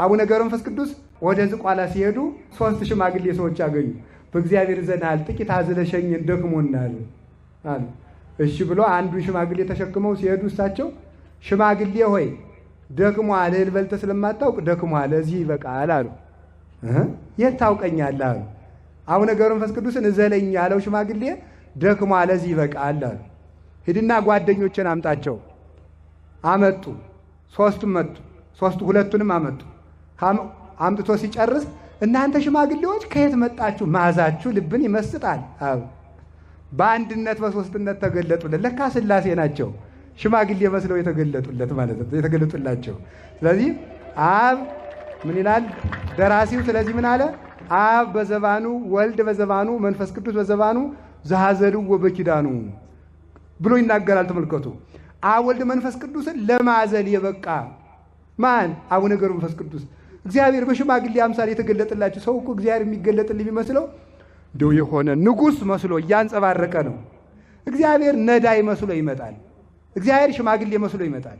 አቡነ ገብረ መንፈስ ቅዱስ ወደ ዝቋላ ሲሄዱ 3 ሽማግሌ ሰዎች አገኙ። በእግዚአብሔር ዘንሃል ጥቂት አዝለሸኝን ደክሞናል አሉ። እሺ ብሎ አንዱን ሽማግሌ ተሸክመው ሲሄዱ እሳቸው ሽማግሌ ሆይ ደክሟል፣ እህል በልተህ ስለማታውቅ ደክሟል፣ እዚህ ይበቃል አሉ። የት ታውቀኛለህ አሉ። አቡነ ገብረ መንፈስ ቅዱስን እዘለኝ ያለው ሽማግሌ ደክሟል፣ እዚህ ይበቃል አሉ። ሂድና ጓደኞችን አምጣቸው። አመጡ። 3ቱም መጡ። 2ቱንም አመጡ። አምጥቶ ሲጨርስ እናንተ ሽማግሌዎች ከየት መጣችሁ? መዓዛችሁ ልብን ይመስጣል አሉ። በአንድነት በሶስትነት ተገለጡለት። ለካ ሥላሴ ናቸው ሽማግሌ መስለው የተገለጡለት ማለት ነው፣ የተገለጡላቸው። ስለዚህ አብ ምን ይላል ደራሲው? ስለዚህ ምን አለ? አብ በዘባኑ ወልድ በዘባኑ መንፈስ ቅዱስ በዘባኑ ዘሐዘልዎ በኪዳኑ ብሎ ይናገራል። ተመልከቱ። አብ ወልድ መንፈስ ቅዱስን ለማዘል የበቃ ማን? አቡነ ገብረ መንፈስ ቅዱስ። እግዚአብሔር በሽማግሌ አምሳል የተገለጠላቸው። ሰው እኮ እግዚአብሔር የሚገለጥልኝ የሚመስለው እንደው የሆነ ንጉሥ መስሎ እያንጸባረቀ ነው። እግዚአብሔር ነዳይ መስሎ ይመጣል። እግዚአብሔር ሽማግሌ መስሎ ይመጣል።